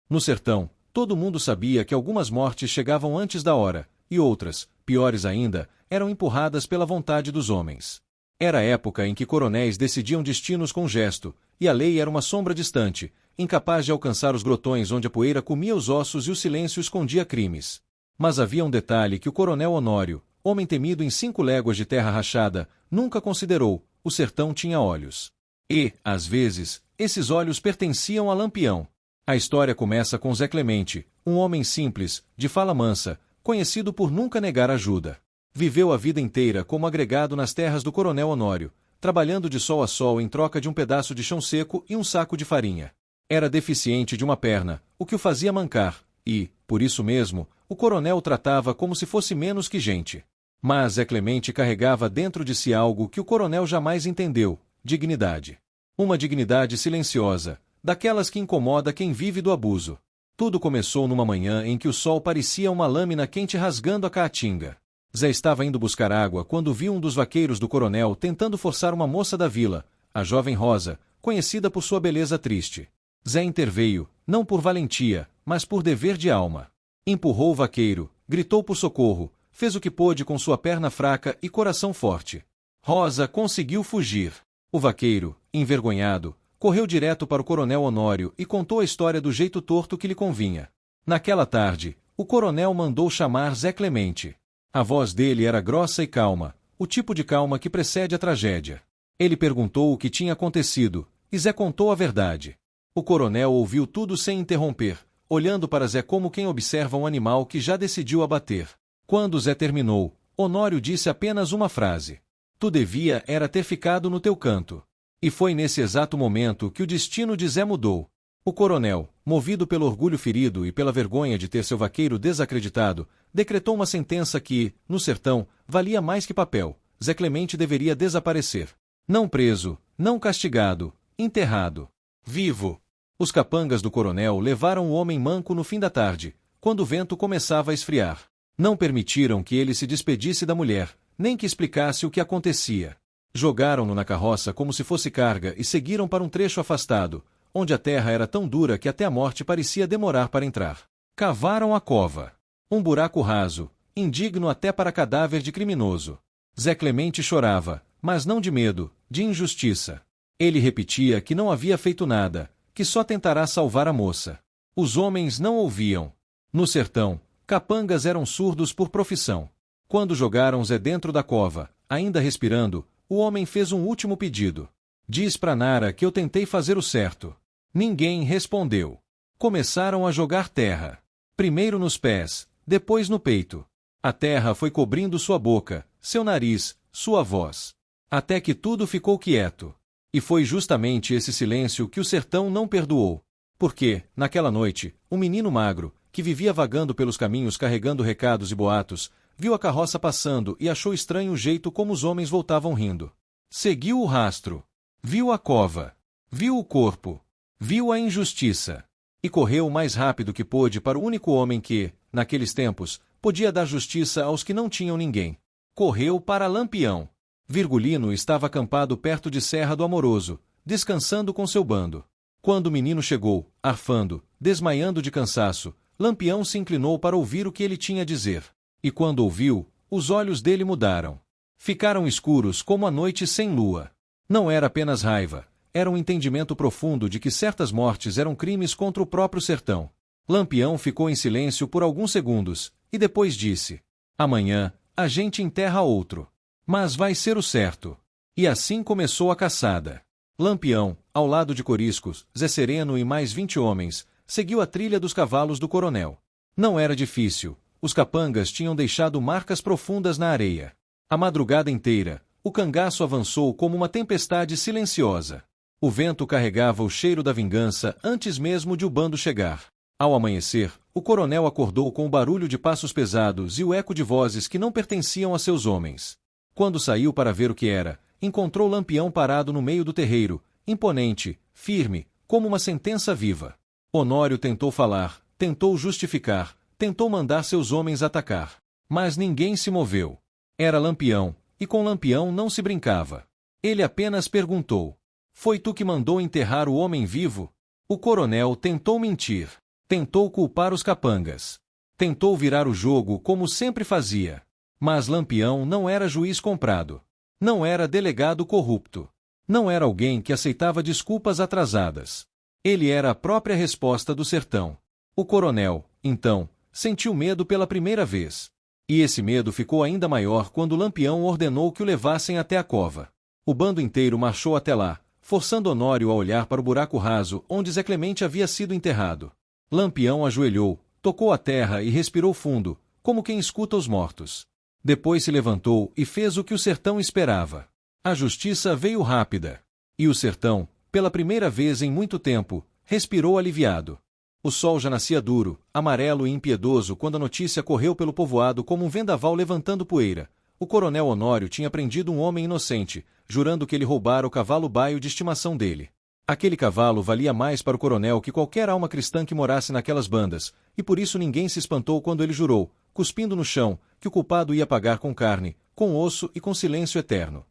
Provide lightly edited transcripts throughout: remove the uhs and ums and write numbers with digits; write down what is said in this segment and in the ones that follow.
No sertão, todo mundo sabia que algumas mortes chegavam antes da hora, e outras, piores ainda, eram empurradas pela vontade dos homens. Era a época em que coronéis decidiam destinos com gesto, e a lei era uma sombra distante, incapaz de alcançar os grotões onde a poeira comia os ossos e o silêncio escondia crimes. Mas havia um detalhe que o coronel Honório, homem temido em 5 léguas de terra rachada, nunca considerou: o sertão tinha olhos. E, às vezes, esses olhos pertenciam a Lampião. A história começa com Zé Clemente, um homem simples, de fala mansa, conhecido por nunca negar ajuda. Viveu a vida inteira como agregado nas terras do coronel Honório, trabalhando de sol a sol em troca de um pedaço de chão seco e um saco de farinha. Era deficiente de uma perna, o que o fazia mancar, e, por isso mesmo, o coronel o tratava como se fosse menos que gente. Mas Zé Clemente carregava dentro de si algo que o coronel jamais entendeu: dignidade. Uma dignidade silenciosa, daquelas que incomoda quem vive do abuso. Tudo começou numa manhã em que o sol parecia uma lâmina quente rasgando a caatinga. Zé estava indo buscar água quando viu um dos vaqueiros do coronel tentando forçar uma moça da vila, a jovem Rosa, conhecida por sua beleza triste. Zé interveio, não por valentia, mas por dever de alma. Empurrou o vaqueiro, gritou por socorro, fez o que pôde com sua perna fraca e coração forte. Rosa conseguiu fugir. O vaqueiro, envergonhado, correu direto para o coronel Honório e contou a história do jeito torto que lhe convinha. Naquela tarde, o coronel mandou chamar Zé Clemente. A voz dele era grossa e calma, o tipo de calma que precede a tragédia. Ele perguntou o que tinha acontecido, e Zé contou a verdade. O coronel ouviu tudo sem interromper, olhando para Zé como quem observa um animal que já decidiu abater. Quando Zé terminou, Honório disse apenas uma frase: "Tu devia era ter ficado no teu canto." E foi nesse exato momento que o destino de Zé mudou. O coronel, movido pelo orgulho ferido e pela vergonha de ter seu vaqueiro desacreditado, decretou uma sentença que, no sertão, valia mais que papel: Zé Clemente deveria desaparecer. Não preso, não castigado, enterrado. Vivo. Os capangas do coronel levaram o homem manco no fim da tarde, quando o vento começava a esfriar. Não permitiram que ele se despedisse da mulher, nem que explicasse o que acontecia. Jogaram-no na carroça como se fosse carga e seguiram para um trecho afastado, onde a terra era tão dura que até a morte parecia demorar para entrar. Cavaram a cova. Um buraco raso, indigno até para cadáver de criminoso. Zé Clemente chorava, mas não de medo, de injustiça. Ele repetia que não havia feito nada, que só tentará salvar a moça. Os homens não ouviam. No sertão, capangas eram surdos por profissão. Quando jogaram Zé dentro da cova, ainda respirando, o homem fez um último pedido: "Diz pra Nara que eu tentei fazer o certo." Ninguém respondeu. Começaram a jogar terra. Primeiro nos pés, depois no peito. A terra foi cobrindo sua boca, seu nariz, sua voz. Até que tudo ficou quieto. E foi justamente esse silêncio que o sertão não perdoou. Porque, naquela noite, um menino magro, que vivia vagando pelos caminhos carregando recados e boatos, viu a carroça passando e achou estranho o jeito como os homens voltavam rindo. Seguiu o rastro. Viu a cova. Viu o corpo. Viu a injustiça. E correu o mais rápido que pôde para o único homem que, naqueles tempos, podia dar justiça aos que não tinham ninguém. Correu para Lampião. Virgulino estava acampado perto de Serra do Amoroso, descansando com seu bando. Quando o menino chegou, arfando, desmaiando de cansaço, Lampião se inclinou para ouvir o que ele tinha a dizer. E quando ouviu, os olhos dele mudaram. Ficaram escuros como a noite sem lua. Não era apenas raiva, era um entendimento profundo de que certas mortes eram crimes contra o próprio sertão. Lampião ficou em silêncio por alguns segundos, e depois disse: "Amanhã, a gente enterra outro. Mas vai ser o certo." E assim começou a caçada. Lampião, ao lado de Coriscos, Zé Sereno e mais 20 homens, seguiu a trilha dos cavalos do coronel. Não era difícil. Os capangas tinham deixado marcas profundas na areia. A madrugada inteira, o cangaço avançou como uma tempestade silenciosa. O vento carregava o cheiro da vingança antes mesmo de o bando chegar. Ao amanhecer, o coronel acordou com o barulho de passos pesados e o eco de vozes que não pertenciam a seus homens. Quando saiu para ver o que era, encontrou Lampião parado no meio do terreiro, imponente, firme, como uma sentença viva. Honório tentou falar, tentou justificar, tentou mandar seus homens atacar. Mas ninguém se moveu. Era Lampião, e com Lampião não se brincava. Ele apenas perguntou: "Foi tu que mandou enterrar o homem vivo?" O coronel tentou mentir. Tentou culpar os capangas. Tentou virar o jogo como sempre fazia. Mas Lampião não era juiz comprado. Não era delegado corrupto. Não era alguém que aceitava desculpas atrasadas. Ele era a própria resposta do sertão. O coronel, então, sentiu medo pela primeira vez. E esse medo ficou ainda maior quando Lampião ordenou que o levassem até a cova. O bando inteiro marchou até lá, forçando Honório a olhar para o buraco raso onde Zé Clemente havia sido enterrado. Lampião ajoelhou, tocou a terra e respirou fundo, como quem escuta os mortos. Depois se levantou e fez o que o sertão esperava. A justiça veio rápida. E o sertão, pela primeira vez em muito tempo, respirou aliviado. O sol já nascia duro, amarelo e impiedoso quando a notícia correu pelo povoado como um vendaval levantando poeira. O coronel Honório tinha prendido um homem inocente, jurando que ele roubara o cavalo baio de estimação dele. Aquele cavalo valia mais para o coronel que qualquer alma cristã que morasse naquelas bandas, e por isso ninguém se espantou quando ele jurou, cuspindo no chão, que o culpado ia pagar com carne, com osso e com silêncio eterno.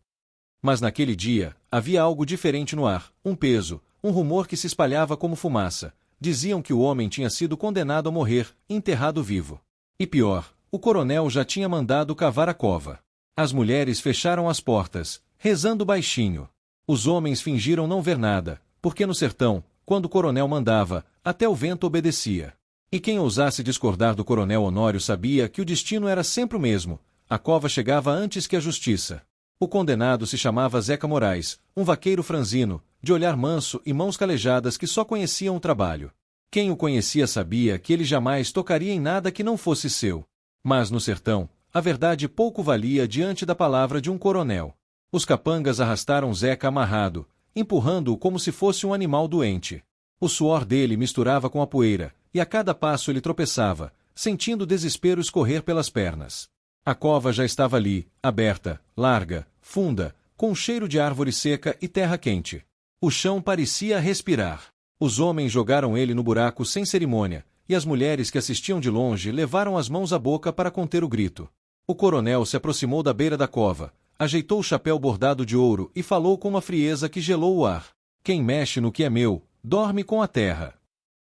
Mas naquele dia, havia algo diferente no ar, um peso, um rumor que se espalhava como fumaça. Diziam que o homem tinha sido condenado a morrer, enterrado vivo. E pior, o coronel já tinha mandado cavar a cova. As mulheres fecharam as portas, rezando baixinho. Os homens fingiram não ver nada, porque no sertão, quando o coronel mandava, até o vento obedecia. E quem ousasse discordar do coronel Honório sabia que o destino era sempre o mesmo. A cova chegava antes que a justiça. O condenado se chamava Zeca Moraes, um vaqueiro franzino, de olhar manso e mãos calejadas que só conheciam o trabalho. Quem o conhecia sabia que ele jamais tocaria em nada que não fosse seu. Mas no sertão, a verdade pouco valia diante da palavra de um coronel. Os capangas arrastaram Zeca amarrado, empurrando-o como se fosse um animal doente. O suor dele misturava com a poeira, e a cada passo ele tropeçava, sentindo o desespero escorrer pelas pernas. A cova já estava ali, aberta, larga, funda, com cheiro de árvore seca e terra quente. O chão parecia respirar. Os homens jogaram ele no buraco sem cerimônia, e as mulheres que assistiam de longe levaram as mãos à boca para conter o grito. O coronel se aproximou da beira da cova, ajeitou o chapéu bordado de ouro e falou com uma frieza que gelou o ar. Quem mexe no que é meu, dorme com a terra.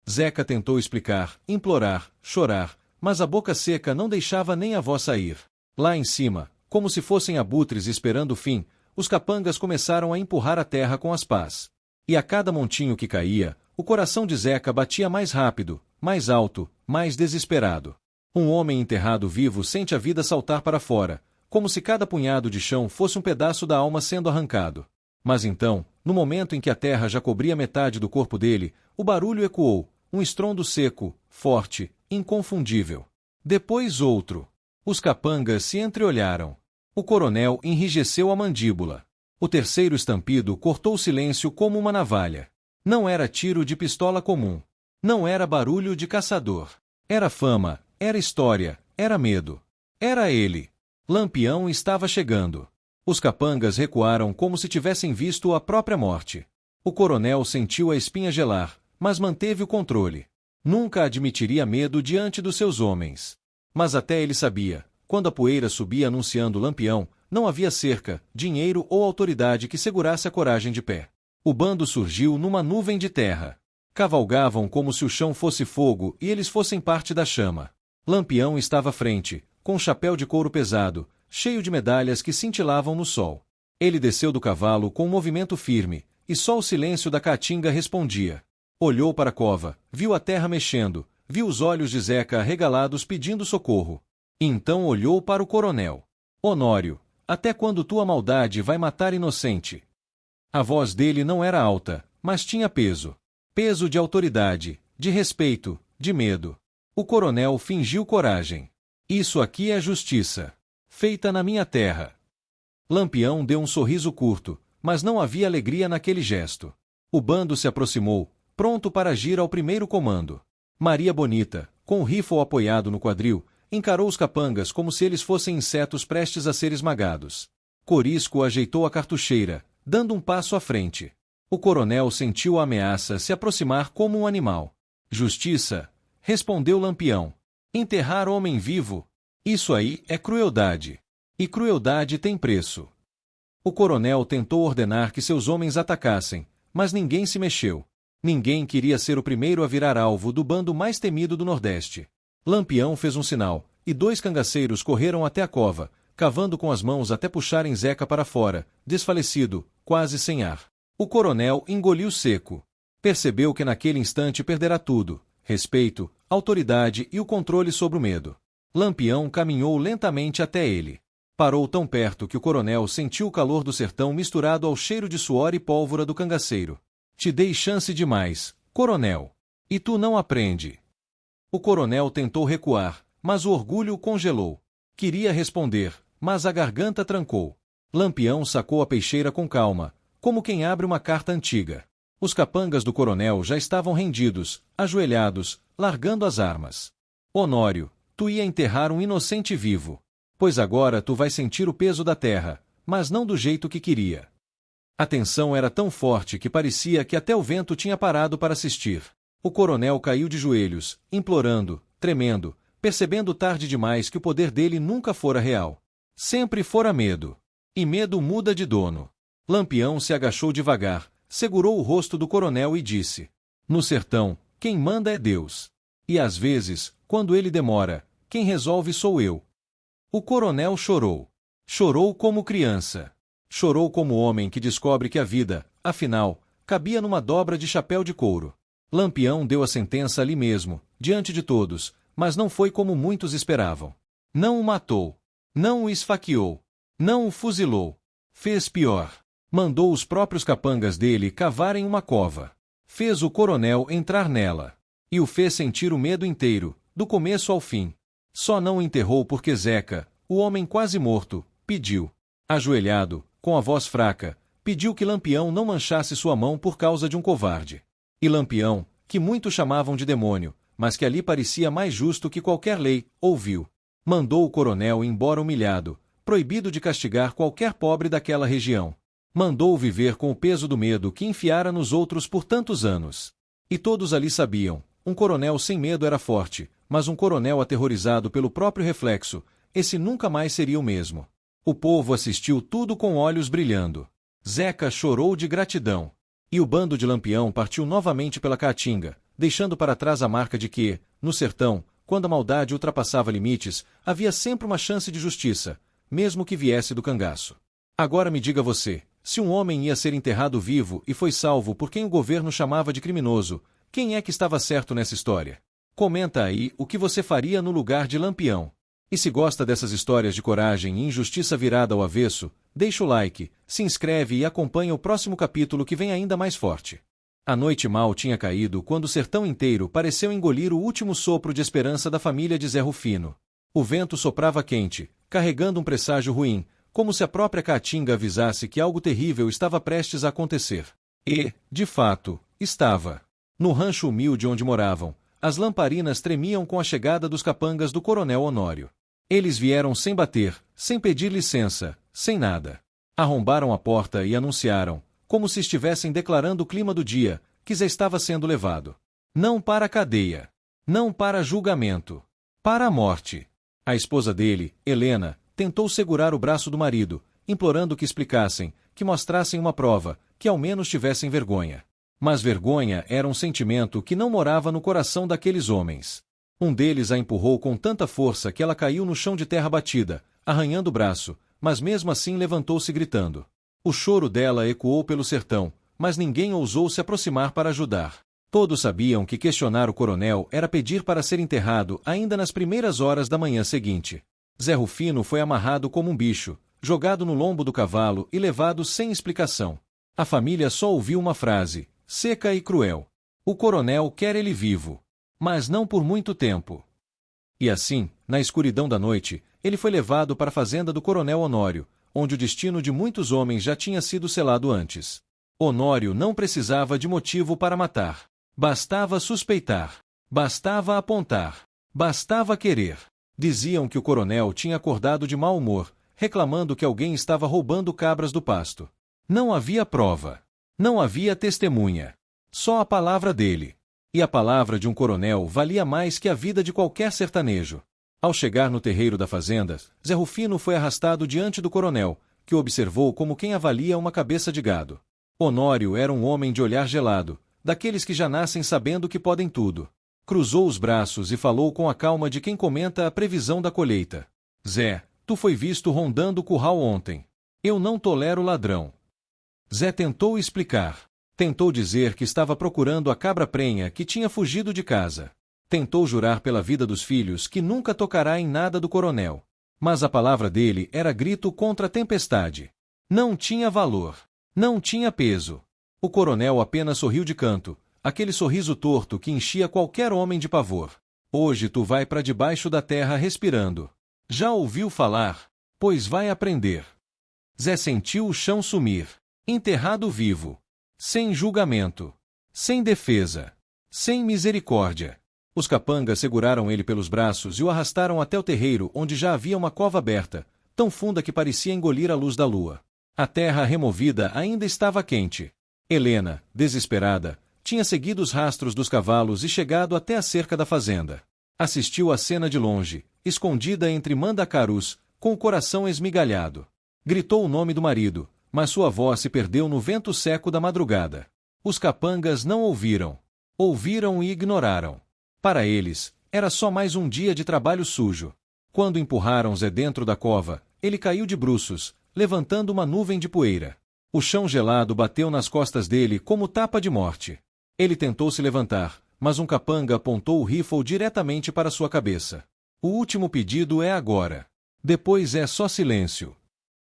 Zeca tentou explicar, implorar, chorar, mas a boca seca não deixava nem a voz sair. Lá em cima, como se fossem abutres esperando o fim, os capangas começaram a empurrar a terra com as pás. E a cada montinho que caía, o coração de Zeca batia mais rápido, mais alto, mais desesperado. Um homem enterrado vivo sente a vida saltar para fora, como se cada punhado de chão fosse um pedaço da alma sendo arrancado. Mas então, no momento em que a terra já cobria metade do corpo dele, o barulho ecoou, um estrondo seco, forte, inconfundível. Depois outro. Os capangas se entreolharam. O coronel enrijeceu a mandíbula. O terceiro estampido cortou o silêncio como uma navalha. Não era tiro de pistola comum. Não era barulho de caçador. Era fama, era história, era medo. Era ele. Lampião estava chegando. Os capangas recuaram como se tivessem visto a própria morte. O coronel sentiu a espinha gelar, mas manteve o controle. Nunca admitiria medo diante dos seus homens. Mas até ele sabia, quando a poeira subia anunciando Lampião, não havia cerca, dinheiro ou autoridade que segurasse a coragem de pé. O bando surgiu numa nuvem de terra. Cavalgavam como se o chão fosse fogo e eles fossem parte da chama. Lampião estava à frente, com um chapéu de couro pesado, cheio de medalhas que cintilavam no sol. Ele desceu do cavalo com um movimento firme, e só o silêncio da caatinga respondia. Olhou para a cova, viu a terra mexendo, viu os olhos de Zeca arregalados pedindo socorro. E então olhou para o coronel. Honório, até quando tua maldade vai matar inocente? A voz dele não era alta, mas tinha peso. Peso de autoridade, de respeito, de medo. O coronel fingiu coragem. Isso aqui é justiça. Feita na minha terra. Lampião deu um sorriso curto, mas não havia alegria naquele gesto. O bando se aproximou, pronto para agir ao primeiro comando. Maria Bonita, com o rifle apoiado no quadril, encarou os capangas como se eles fossem insetos prestes a ser esmagados. Corisco ajeitou a cartucheira, dando um passo à frente. O coronel sentiu a ameaça se aproximar como um animal. Justiça, respondeu Lampião. Enterrar homem vivo? Isso aí é crueldade. E crueldade tem preço. O coronel tentou ordenar que seus homens atacassem, mas ninguém se mexeu. Ninguém queria ser o primeiro a virar alvo do bando mais temido do Nordeste. Lampião fez um sinal, e 2 cangaceiros correram até a cova, cavando com as mãos até puxarem Zeca para fora, desfalecido, quase sem ar. O coronel engoliu seco. Percebeu que naquele instante perderá tudo: respeito, autoridade e o controle sobre o medo. Lampião caminhou lentamente até ele. Parou tão perto que o coronel sentiu o calor do sertão misturado ao cheiro de suor e pólvora do cangaceiro. Te dei chance demais, coronel. E tu não aprende. O coronel tentou recuar, mas o orgulho o congelou. Queria responder, mas a garganta trancou. Lampião sacou a peixeira com calma, como quem abre uma carta antiga. Os capangas do coronel já estavam rendidos, ajoelhados, largando as armas. Honório, tu ia enterrar um inocente vivo. Pois agora tu vais sentir o peso da terra, mas não do jeito que queria. A tensão era tão forte que parecia que até o vento tinha parado para assistir. O coronel caiu de joelhos, implorando, tremendo, percebendo tarde demais que o poder dele nunca fora real. Sempre fora medo. E medo muda de dono. Lampião se agachou devagar, segurou o rosto do coronel e disse: no sertão, quem manda é Deus. E às vezes, quando ele demora, quem resolve sou eu. O coronel chorou. Chorou como criança. Chorou como homem que descobre que a vida, afinal, cabia numa dobra de chapéu de couro. Lampião deu a sentença ali mesmo, diante de todos, mas não foi como muitos esperavam. Não o matou. Não o esfaqueou. Não o fuzilou. Fez pior. Mandou os próprios capangas dele cavarem uma cova. Fez o coronel entrar nela. E o fez sentir o medo inteiro, do começo ao fim. Só não o enterrou porque Zeca, o homem quase morto, pediu. Ajoelhado, com a voz fraca, pediu que Lampião não manchasse sua mão por causa de um covarde. E Lampião, que muitos chamavam de demônio, mas que ali parecia mais justo que qualquer lei, ouviu. Mandou o coronel embora humilhado, proibido de castigar qualquer pobre daquela região. Mandou-o viver com o peso do medo que enfiara nos outros por tantos anos. E todos ali sabiam, um coronel sem medo era forte, mas um coronel aterrorizado pelo próprio reflexo, esse nunca mais seria o mesmo. O povo assistiu tudo com olhos brilhando. Zeca chorou de gratidão. E o bando de Lampião partiu novamente pela Caatinga, deixando para trás a marca de que, no sertão, quando a maldade ultrapassava limites, havia sempre uma chance de justiça, mesmo que viesse do cangaço. Agora me diga você, se um homem ia ser enterrado vivo e foi salvo por quem o governo chamava de criminoso, quem é que estava certo nessa história? Comenta aí o que você faria no lugar de Lampião. E se gosta dessas histórias de coragem e injustiça virada ao avesso, deixa o like, se inscreve e acompanha o próximo capítulo que vem ainda mais forte. A noite mal tinha caído quando o sertão inteiro pareceu engolir o último sopro de esperança da família de Zé Rufino. O vento soprava quente, carregando um presságio ruim, como se a própria Caatinga avisasse que algo terrível estava prestes a acontecer. E, de fato, estava. No rancho humilde onde moravam, as lamparinas tremiam com a chegada dos capangas do coronel Honório. Eles vieram sem bater, sem pedir licença, sem nada. Arrombaram a porta e anunciaram, como se estivessem declarando o clima do dia, que Zé estava sendo levado. Não para a cadeia. Não para julgamento. Para a morte. A esposa dele, Helena, tentou segurar o braço do marido, implorando que explicassem, que mostrassem uma prova, que ao menos tivessem vergonha. Mas vergonha era um sentimento que não morava no coração daqueles homens. Um deles a empurrou com tanta força que ela caiu no chão de terra batida, arranhando o braço, mas mesmo assim levantou-se gritando. O choro dela ecoou pelo sertão, mas ninguém ousou se aproximar para ajudar. Todos sabiam que questionar o coronel era pedir para ser enterrado ainda nas primeiras horas da manhã seguinte. Zé Rufino foi amarrado como um bicho, jogado no lombo do cavalo e levado sem explicação. A família só ouviu uma frase, seca e cruel. O coronel quer ele vivo. Mas não por muito tempo. E assim, na escuridão da noite, ele foi levado para a fazenda do coronel Honório, onde o destino de muitos homens já tinha sido selado antes. Honório não precisava de motivo para matar. Bastava suspeitar. Bastava apontar. Bastava querer. Diziam que o coronel tinha acordado de mau humor, reclamando que alguém estava roubando cabras do pasto. Não havia prova. Não havia testemunha. Só a palavra dele. E a palavra de um coronel valia mais que a vida de qualquer sertanejo. Ao chegar no terreiro da fazenda, Zé Rufino foi arrastado diante do coronel, que o observou como quem avalia uma cabeça de gado. Honório era um homem de olhar gelado, daqueles que já nascem sabendo que podem tudo. Cruzou os braços e falou com a calma de quem comenta a previsão da colheita. Zé, tu foi visto rondando o curral ontem. Eu não tolero ladrão. Zé tentou explicar. Tentou dizer que estava procurando a cabra prenha que tinha fugido de casa. Tentou jurar pela vida dos filhos que nunca tocará em nada do coronel. Mas a palavra dele era grito contra a tempestade. Não tinha valor. Não tinha peso. O coronel apenas sorriu de canto, aquele sorriso torto que enchia qualquer homem de pavor. Hoje tu vai para debaixo da terra respirando. Já ouviu falar? Pois vai aprender. Zé sentiu o chão sumir. Enterrado vivo. Sem julgamento. Sem defesa. Sem misericórdia. Os capangas seguraram ele pelos braços e o arrastaram até o terreiro, onde já havia uma cova aberta, tão funda que parecia engolir a luz da lua. A terra removida ainda estava quente. Helena, desesperada, tinha seguido os rastros dos cavalos e chegado até a cerca da fazenda. Assistiu à cena de longe, escondida entre mandacarus, com o coração esmigalhado. Gritou o nome do marido, mas sua voz se perdeu no vento seco da madrugada. Os capangas não ouviram. Ouviram e ignoraram. Para eles, era só mais um dia de trabalho sujo. Quando empurraram Zé dentro da cova, ele caiu de bruços, levantando uma nuvem de poeira. O chão gelado bateu nas costas dele como tapa de morte. Ele tentou se levantar, mas um capanga apontou o rifle diretamente para sua cabeça. O último pedido é agora. Depois é só silêncio.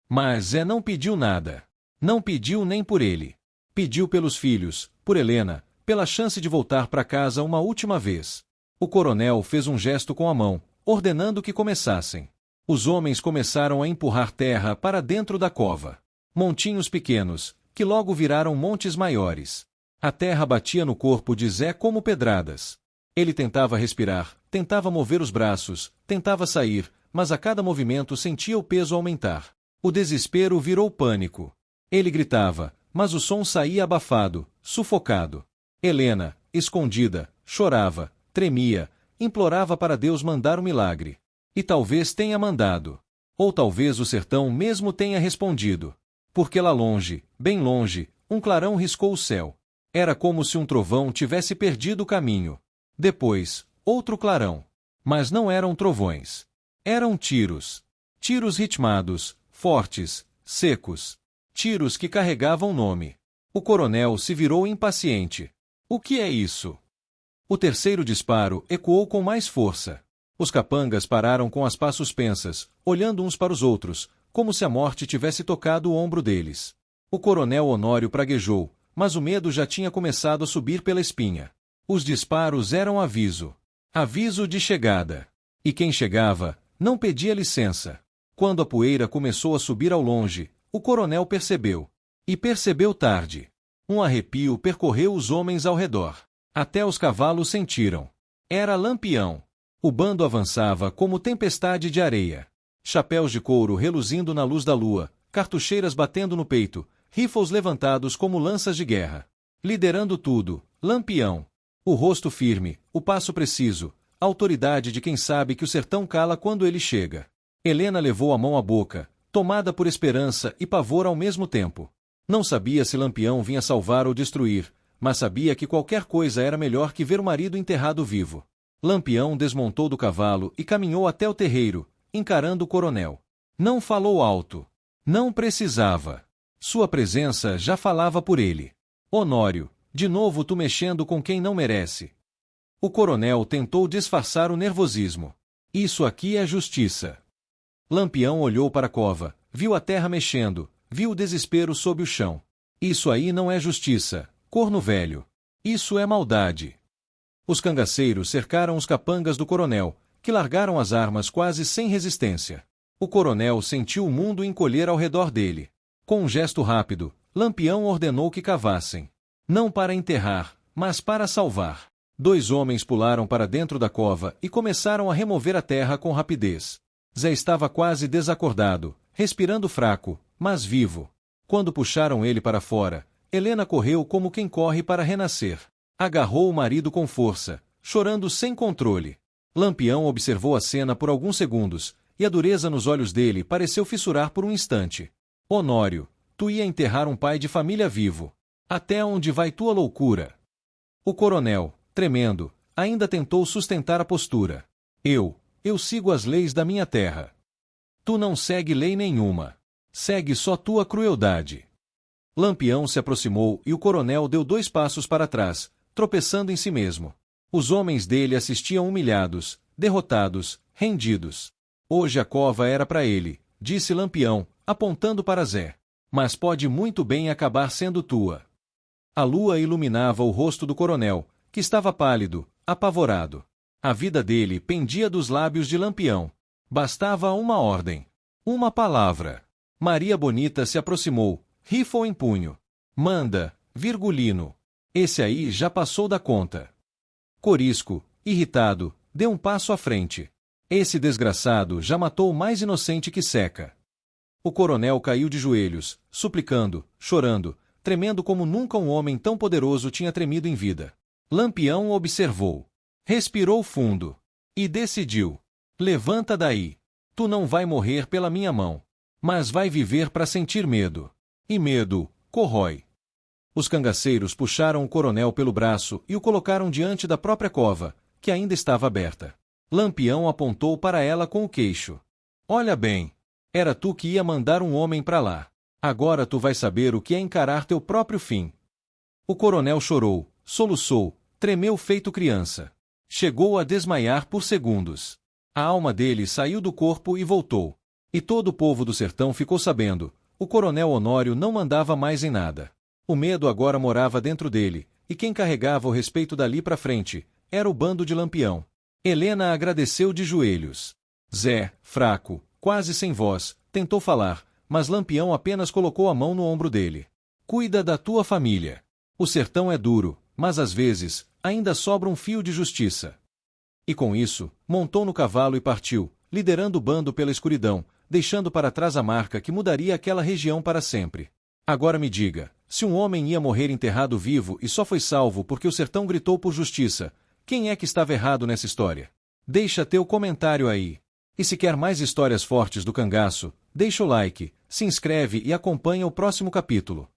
Mas Zé não pediu nada. Não pediu nem por ele. Pediu pelos filhos, por Helena, pela chance de voltar para casa uma última vez. O coronel fez um gesto com a mão, ordenando que começassem. Os homens começaram a empurrar terra para dentro da cova. Montinhos pequenos, que logo viraram montes maiores. A terra batia no corpo de Zé como pedradas. Ele tentava respirar, tentava mover os braços, tentava sair, mas a cada movimento sentia o peso aumentar. O desespero virou pânico. Ele gritava, mas o som saía abafado, sufocado. Helena, escondida, chorava, tremia, implorava para Deus mandar um milagre. E talvez tenha mandado. Ou talvez o sertão mesmo tenha respondido. Porque lá longe, bem longe, um clarão riscou o céu. Era como se um trovão tivesse perdido o caminho. Depois, outro clarão. Mas não eram trovões. Eram tiros. Tiros ritmados, fortes, secos. Tiros que carregavam nome. O coronel se virou impaciente. O que é isso? O terceiro disparo ecoou com mais força. Os capangas pararam com as pás suspensas, olhando uns para os outros, como se a morte tivesse tocado o ombro deles. O coronel Honório praguejou, mas o medo já tinha começado a subir pela espinha. Os disparos eram aviso. Aviso de chegada. E quem chegava, não pedia licença. Quando a poeira começou a subir ao longe, o coronel percebeu. E percebeu tarde. Um arrepio percorreu os homens ao redor. Até os cavalos sentiram. Era Lampião. O bando avançava como tempestade de areia. Chapéus de couro reluzindo na luz da lua, cartucheiras batendo no peito, rifles levantados como lanças de guerra. Liderando tudo, Lampião. O rosto firme, o passo preciso, a autoridade de quem sabe que o sertão cala quando ele chega. Helena levou a mão à boca, tomada por esperança e pavor ao mesmo tempo. Não sabia se Lampião vinha salvar ou destruir, mas sabia que qualquer coisa era melhor que ver o marido enterrado vivo. Lampião desmontou do cavalo e caminhou até o terreiro, encarando o coronel. Não falou alto. Não precisava. Sua presença já falava por ele. Honório, de novo tu mexendo com quem não merece. O coronel tentou disfarçar o nervosismo. Isso aqui é justiça. Lampião olhou para a cova, viu a terra mexendo, viu o desespero sob o chão. Isso aí não é justiça, corno velho. Isso é maldade. Os cangaceiros cercaram os capangas do coronel, que largaram as armas quase sem resistência. O coronel sentiu o mundo encolher ao redor dele. Com um gesto rápido, Lampião ordenou que cavassem. Não para enterrar, mas para salvar. 2 homens pularam para dentro da cova e começaram a remover a terra com rapidez. Zé estava quase desacordado, respirando fraco, mas vivo. Quando puxaram ele para fora, Helena correu como quem corre para renascer. Agarrou o marido com força, chorando sem controle. Lampião observou a cena por alguns segundos, e a dureza nos olhos dele pareceu fissurar por um instante. Honório, tu ia enterrar um pai de família vivo. Até onde vai tua loucura? O coronel, tremendo, ainda tentou sustentar a postura. Eu sigo as leis da minha terra. Tu não segue lei nenhuma. Segue só tua crueldade. Lampião se aproximou e o coronel deu 2 passos para trás, tropeçando em si mesmo. Os homens dele assistiam humilhados, derrotados, rendidos. Hoje a cova era para ele, disse Lampião, apontando para Zé. Mas pode muito bem acabar sendo tua. A lua iluminava o rosto do coronel, que estava pálido, apavorado. A vida dele pendia dos lábios de Lampião. Bastava uma ordem. Uma palavra. Maria Bonita se aproximou, rifle em punho. Manda, Virgulino. Esse aí já passou da conta. Corisco, irritado, deu um passo à frente. Esse desgraçado já matou o mais inocente que Seca. O coronel caiu de joelhos, suplicando, chorando, tremendo como nunca um homem tão poderoso tinha tremido em vida. Lampião observou. Respirou fundo. E decidiu. Levanta daí. Tu não vai morrer pela minha mão. Mas vai viver para sentir medo. E medo, corrói. Os cangaceiros puxaram o coronel pelo braço e o colocaram diante da própria cova, que ainda estava aberta. Lampião apontou para ela com o queixo. Olha bem. Era tu que ia mandar um homem para lá. Agora tu vais saber o que é encarar teu próprio fim. O coronel chorou, soluçou, tremeu feito criança. Chegou a desmaiar por segundos. A alma dele saiu do corpo e voltou. E todo o povo do sertão ficou sabendo. O coronel Honório não mandava mais em nada. O medo agora morava dentro dele, e quem carregava o respeito dali para frente era o bando de Lampião. Helena agradeceu de joelhos. Zé, fraco, quase sem voz, tentou falar, mas Lampião apenas colocou a mão no ombro dele. Cuida da tua família. O sertão é duro, mas às vezes, ainda sobra um fio de justiça. E com isso, montou no cavalo e partiu, liderando o bando pela escuridão, deixando para trás a marca que mudaria aquela região para sempre. Agora me diga, se um homem ia morrer enterrado vivo e só foi salvo porque o sertão gritou por justiça, quem é que estava errado nessa história? Deixa teu comentário aí. E se quer mais histórias fortes do cangaço, deixa o like, se inscreve e acompanha o próximo capítulo.